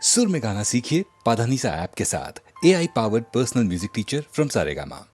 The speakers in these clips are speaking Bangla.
सुर में गाना सीखिए पाधानीसा ऐप के साथ। AI powered personal music teacher from Saregama.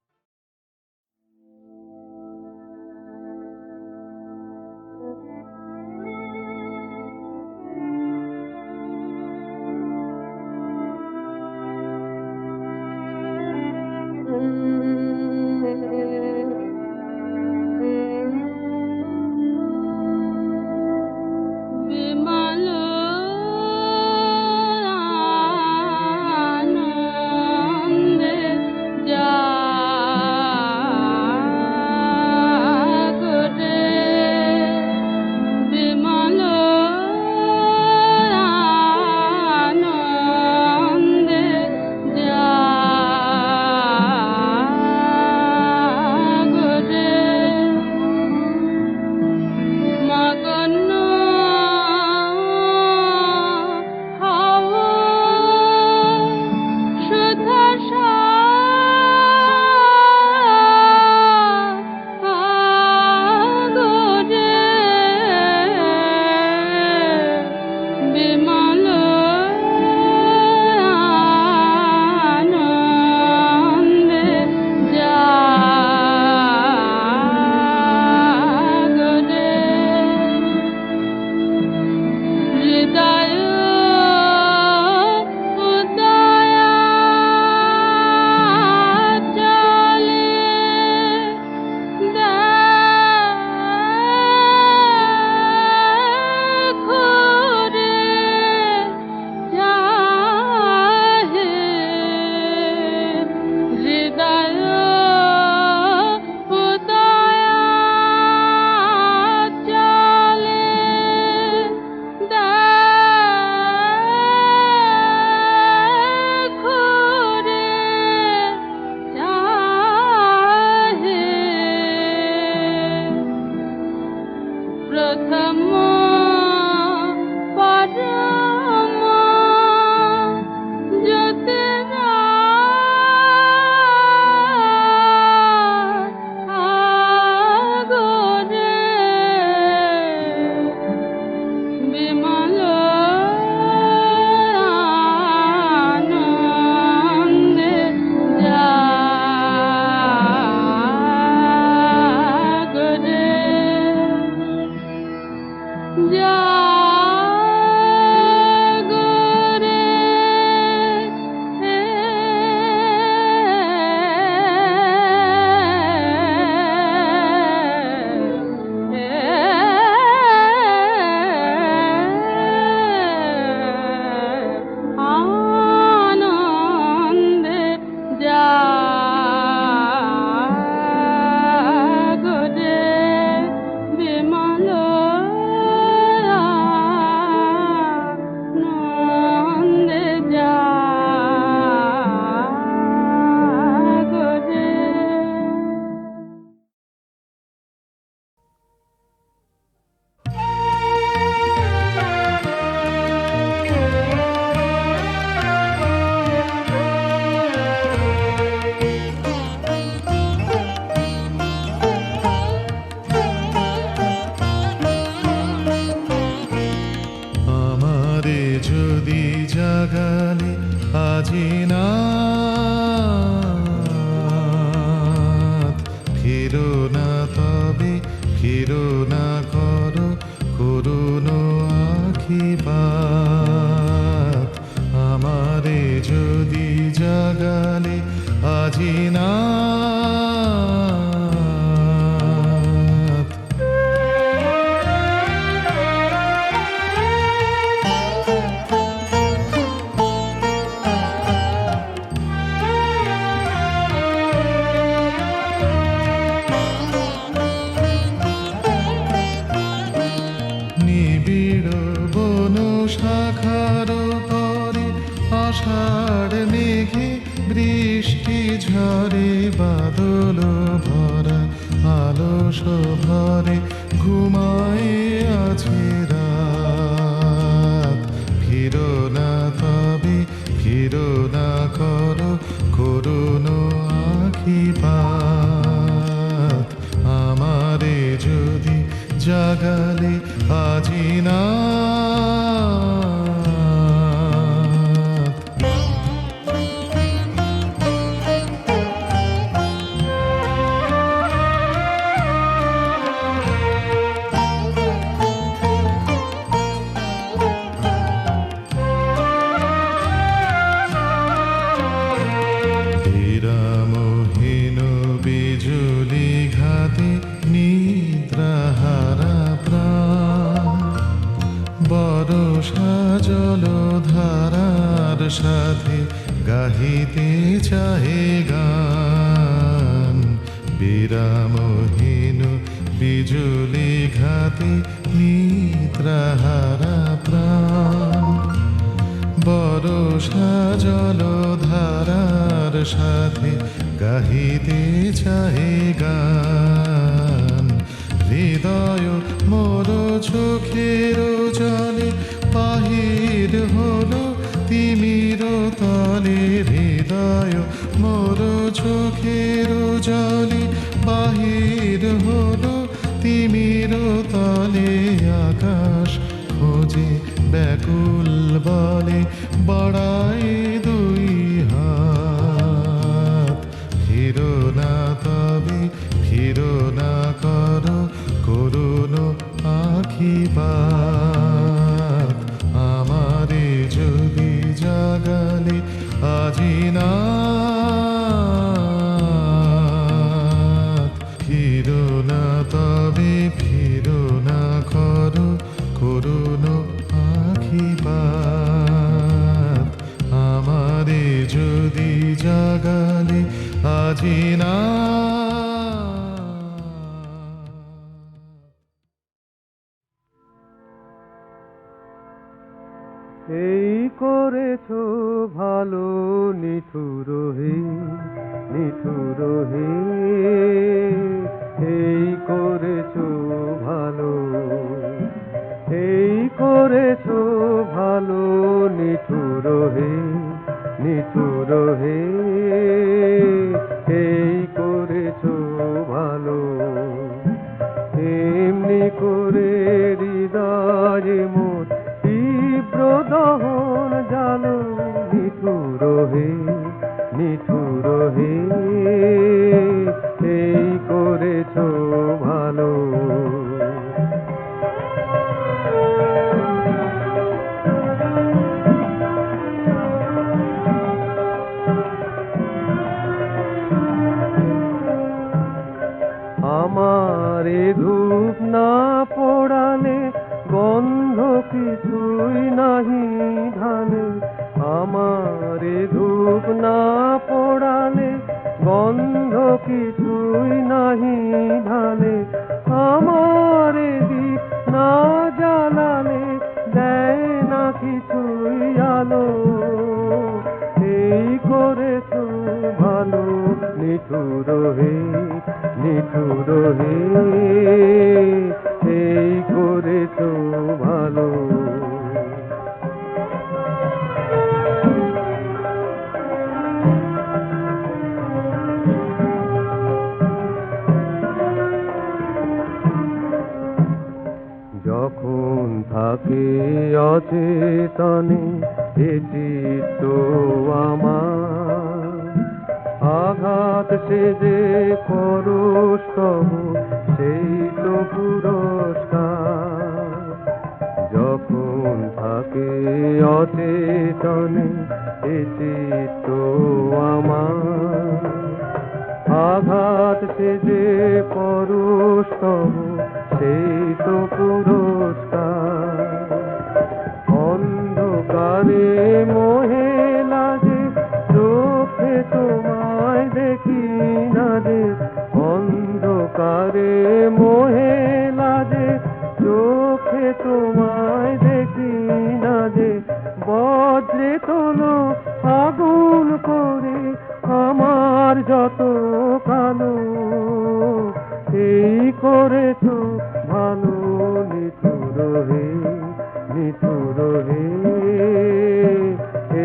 জাগালে আজি নাথ, ফিরো না তবে ফিরো না করো করুণ আখিপাত। আমারে যদি জাগালে আজি নাথ, শাখার পরে আষাঢ় মেঘে বৃষ্টি ঝরে বাদল ভরা আলস ভরে ঘুমায় আছে রাত। ফিরো না তবে ফিরো না করো করুণ আখিপাত। আমারে যদি জাগালে আজি না ধারার সাথে গাহিতে চাহে গান, বিরামহীন বিজুলি ঘাতে নিদ্রাহারা প্রাণ, বরষা জলধারার সাথে গাহিতে চাহে গান, হৃদয় মোর চোখের জলে বাহির হলো তিমির তলে, হৃদয় মোর চোখের জলে বাহির হলো তিমির তলে, আকাশ খোঁজে ব্যাকুল বলে বাড়ায় দুই হাত, ফিরো না তবে ফিরো না করো করুণ আখিপাত, আমারে যদি জাগালে আজি না, ফিরো না তবে ফিরো না করো করুণ আখিপাত, আমারে যদি জাগালে আজি না। এই করেছো ভালো নিঠুর হে, নিঠুর হে, এই করেছো ভালো, এই করেছো ভালো নিঠুর হে, নিঠুর হে, এই করেছো ভালো, এমনি করে হৃদয়ে মোর তীব্র দহন জালো, নিঠুর হে, নিঠুর হে, এই করেছো ভালো। আমারে ধূপ না পোড়ালে গন্ধ কিছুই নাহি ঢালে, আমারে ধূপ না পোড়ালে গন্ধ কিছুই নাহি ঢালে, আমারে দীপ না জ্বালালে দেয় না কিছুই আলো, এই করেছো ভালো নিঠুর হে, নিঠুর হে, এই করেছো ভালো। যখন থাকে অচেতনে এ চিত্ত আমার, আঘাত সে যে পরশ তব সেই তো পুরস্কার, যখন থাকে অচেতনে এ চিত্ত আমার, আঘাত সে যে পরশ তব সেই তো পুরস্কার, অন্ধকারে মোহে লাগে চোখে তোমায় দেখি না যে, অন্ধকারে মোহে লাগে চোখে তোমায় দেখি না যে, বজ্রে তোলো আগুন করে আমার যত কালো, এই করেছো ভালো নিঠুর হে, নিঠুর হে,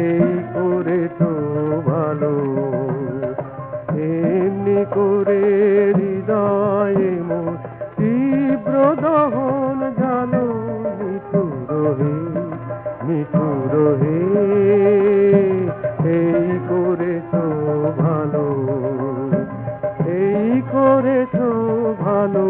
এই করেছো ভালো, এমনি করে হৃদয়ে মোর তীব্র দহন জালো, নিঠুর হে, নিঠুর হে, এই করেছো ভালো, এই করেছো ভালো।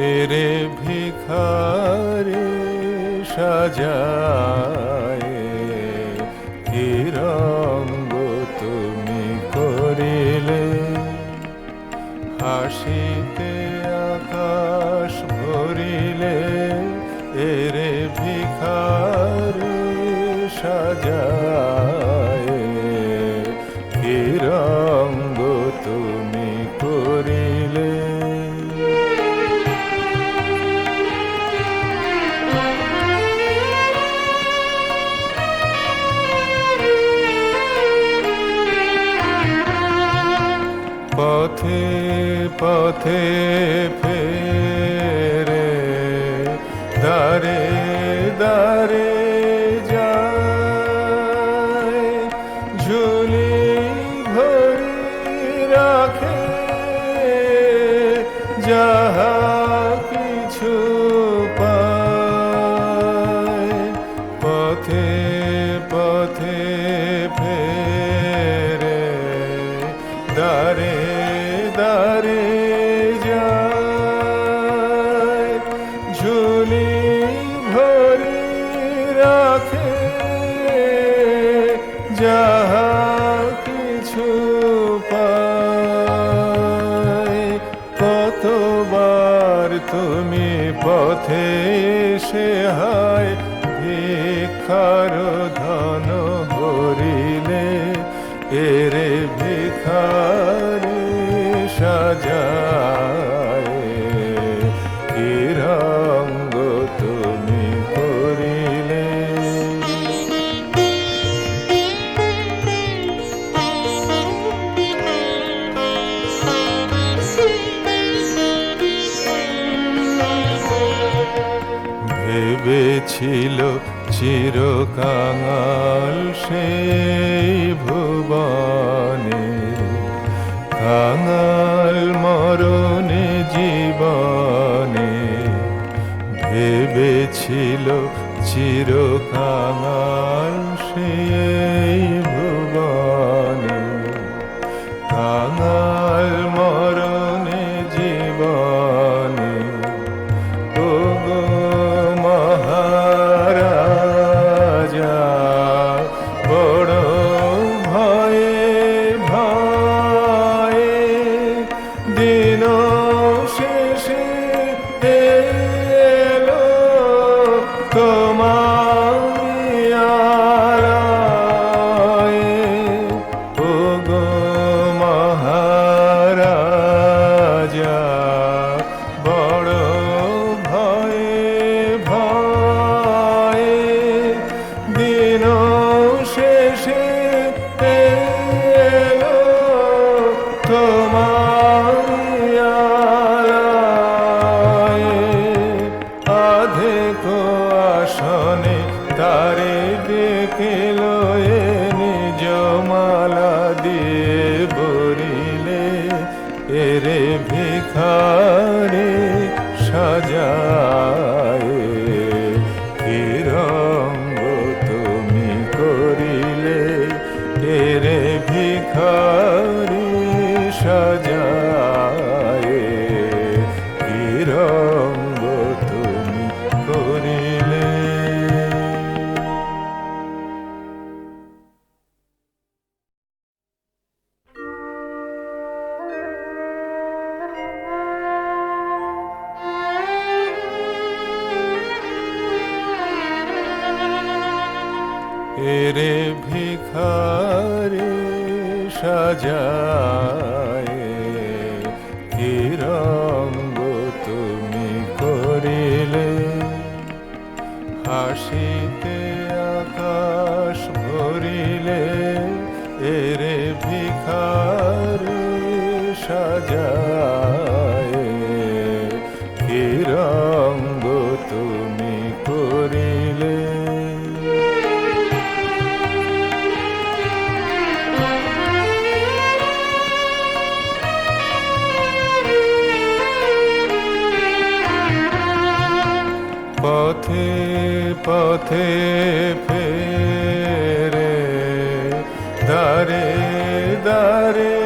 এরে ভিখারি সাজায় কি রঙ্গ তুমি করিলে হাসিতে আকাশ ভরিলে এরে ভিখারি সাজায় কি রঙ্গ তুমি করিলে পথে পথে ফেরে দারে দারে যায় ঝুলি ভরি রাখে যাহা কিছু পায় পথে পথে ফেরে দারে দারে যায় ঝুলি ভরি রাখে যাহা কিছু পায় কতবার তুমি পথে এসে হায় ভিক্ষার ধন হরিলে এরে ভিখারি সাজায় কি রঙ্গ তুমি করিলে ভেবেছিল চিরকাঙাল সেই ভুবনে কাঙাল মরণে জীবনে ভেবেছিল চিরকাঙাল সেই ভুবনে কাঙাল মরণে জীবনে ওগো মহারাজা বড় ভয়ে ভয়ে দিন শেষে এলো তোমার আলয়ে ওগো মহারাজা বড় ভয়ে ভয়ে দিন শেষে এলো তোমার আলয়ে আধেক আসনে তারে ডেকে লয়ে নিজ মালা দিয়ে বরিলে এরে ভিখারি সাজায় কি রঙ্গ তুমি করিলে এরে ভিখারি সাজায় কি রঙ্গ তুমি করিলে এরে ভিখারি সাজায় কি রঙ্গ তুমি করিলে হাসিতে আকাশ ভরিলে এরে ভিখারি সাজায় কি রঙ্গ তুমি করিলে পথে পথে ফেরে দারে দারে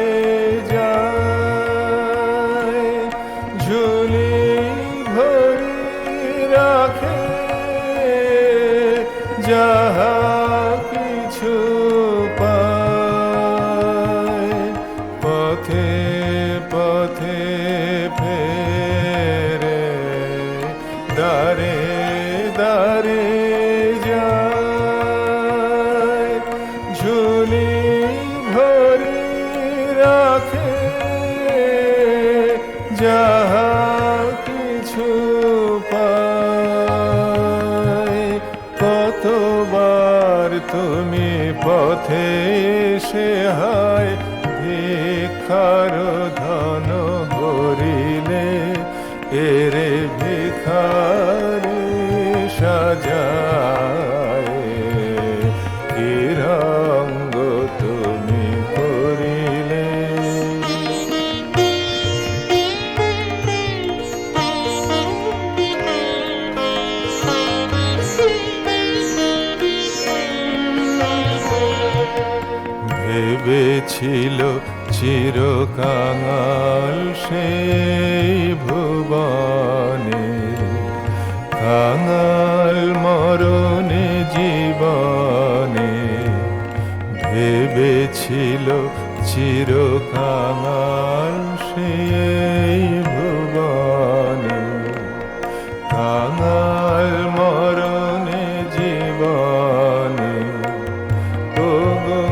যায় ঝুলি যাহা কিছু পায় পথে পথে ফেরে দারে দারে যায় ঝুলি ভরি রাখে যাহা কিছু পায় কতবার তুমি পথে এসে হায় ভিক্ষার ধন হরিলে এরে ভিখারি সাজায় কি রঙ্গ তুমি করিলে ভেবেছিল চিরকাঙাল সেই ভুবনে কাঙাল মরণে জীবনে ভেবেছিল চিরকাঙাল সেই ভুবনে কাঙাল মরণে জীবনে ওগো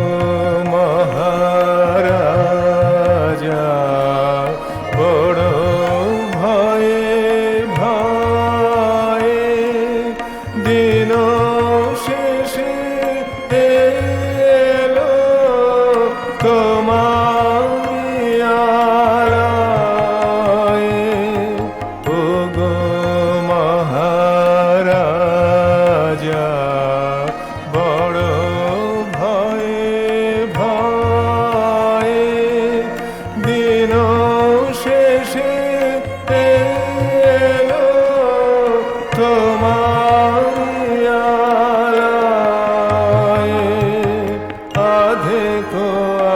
মহারাজা বড় ভয়ে ভয়ে দিন শেষে এলো তোমারি আলয়ে ওগো মহারাজা বড় ভয়ে ভয়ে দিন শেষে এলো তোমারি আলয়ে আধেক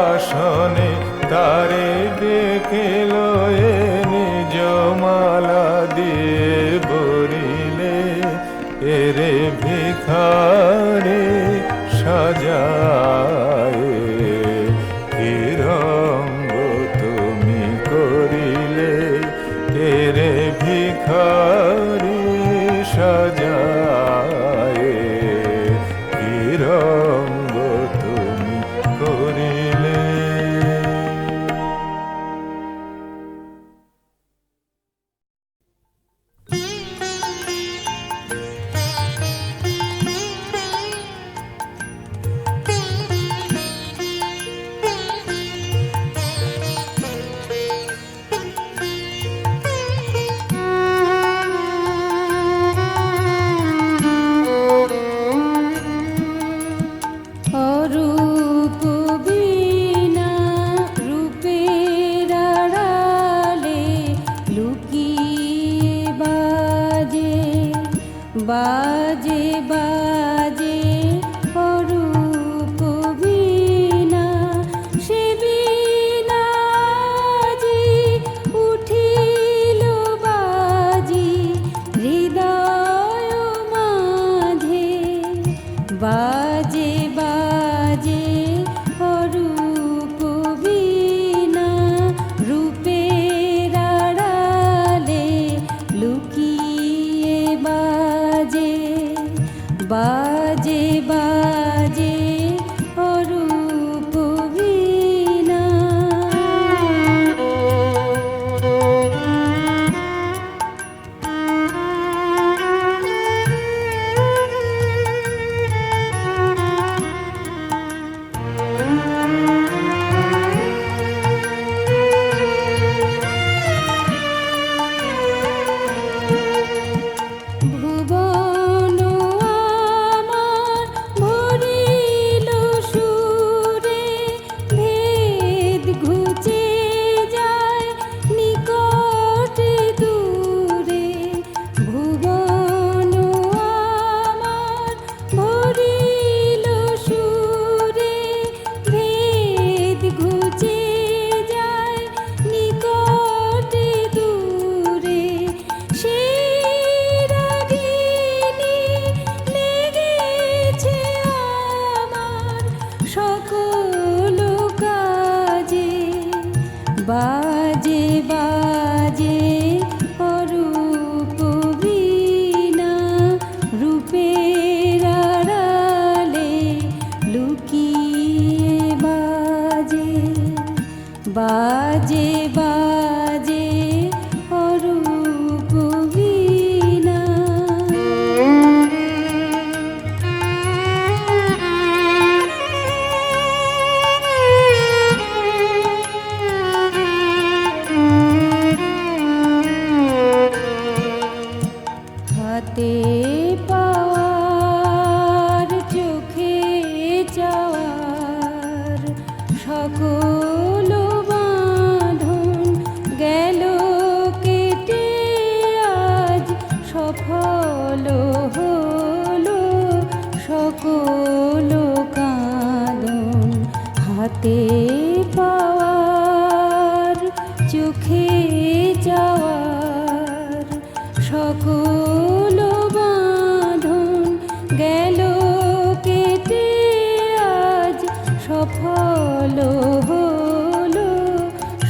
আসনে তারে ডেকে লয়ে নিজ মালা দিয়ে বরিলে এরে ভিখারে সাজায় কি রঙ্গ তুমি করিলে এরে ভিখারি সাজায় কি রঙ্গ তুমি করিলে অরূপ বীণা রূপের আড়ালে লুকিয়ে বাজে বাজে বাজে অরূপ বীণা সে বীণা আজি উঠিল বাজি হৃদয় মাঝে বাজে বাজে অরূপ বীণা রূপের আড়ালে লুকিয়ে বাজে বাজে বাজে অরূপ বীণা ভুবন হাতে পাওয়ার চোখে যাওয়ার সকল বাঁধন গেল কেটে আজ সফল হলো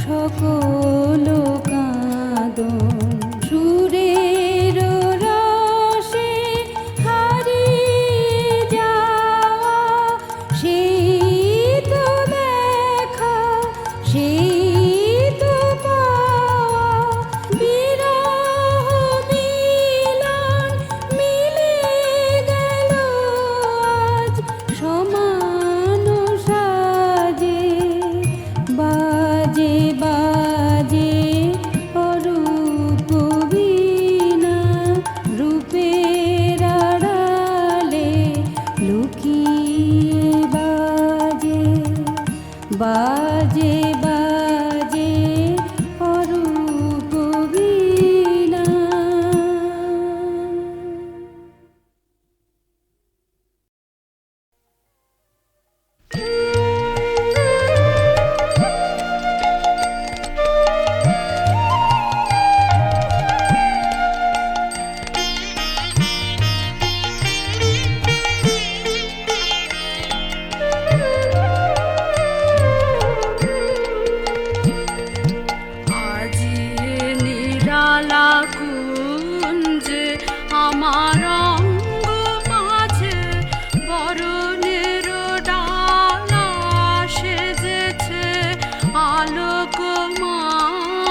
সকল কাঁদন সুরের রসে হারিয়ে যাওয়া সেই তো দেখা সেই তো পাওয়া বিরহ মিলন মিলে গেল আজ সমান সাজে বাজে বাজে অরূপ বীণা রূপের আড়ালে লুকিয়ে বাজে বাজে বাজে অরূপ বীণা। আজি নিরালা কুঞ্জে আমার অঙ্গ মাঝে বরণের ডালা সেজেছে আলোক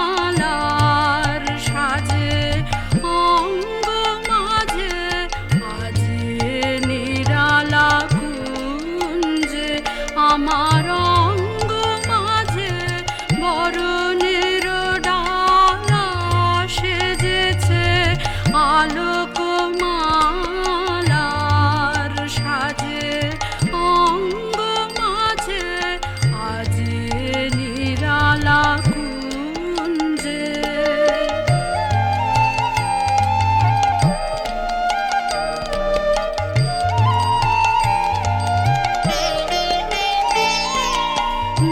মালার সাজে অঙ্গ মাঝে আজি নিরালা কুঞ্জে আমার অঙ্গ মাঝে বরণের ডালা সেজেছে আলোক মালার সাজে অঙ্গ মাঝে আজি নিরালা কুঞ্জে।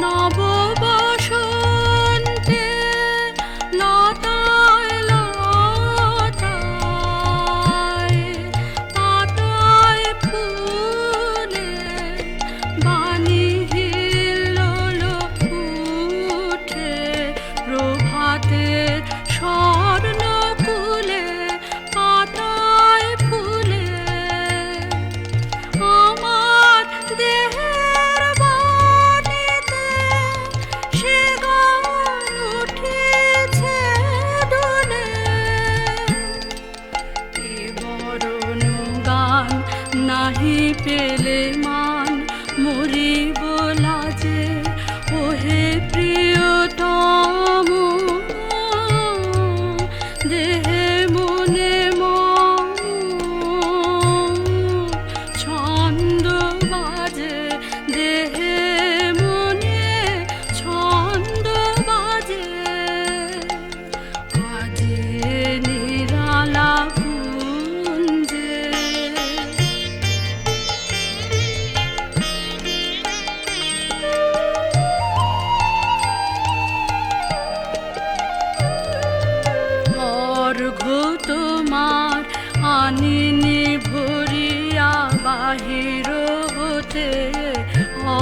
নব বসন্তে লতায় লতায় পাতায় ফুলে বাণী হিল্লোল উঠে প্রভাতের স্বর্ণ কুলে পাতায় ফুলে আমার দেহের বাণীতে সে গান উঠেছে দোলে এ বরণ গান নাহি পেলে মান মরিব লাজে ওহে প্রিয়তম দেহে মনে মম ছন্দ বাজে দেহে মনে ছন্দ বাজে আজি নিরালা কুঞ্জে। অর্ঘ্য তোমার আনিনি ভরিয়া বাহির হতে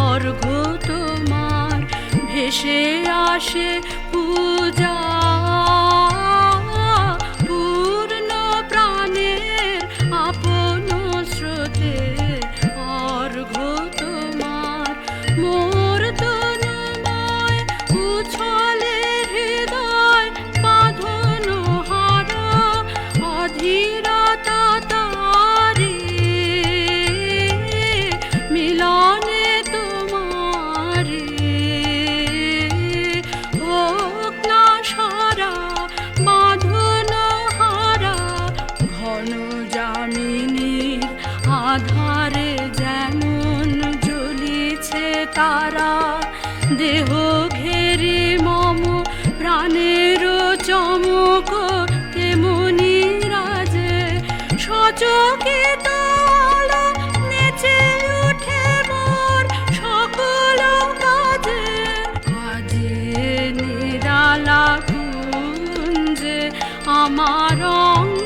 অর্ঘ্য তোমার ভেসে আসে পূজা পূর্ণ প্রাণের আপন স্রোতে অর্ঘ্য তোমার মোর তনুময় উছলে হৃদয় বাঁধন হার অধীরতা তারি মিলনে তোমারি হোক না সারা বাঁধন হারা ঘন যামিনীর আধারে যেমন জ্বলিছে তারা দেহ ঘেরে মম প্রাণের চমক তেমনি রাজে সচকিত আলো নেচে উঠে মোর সকল কাজ আমার অঙ্গ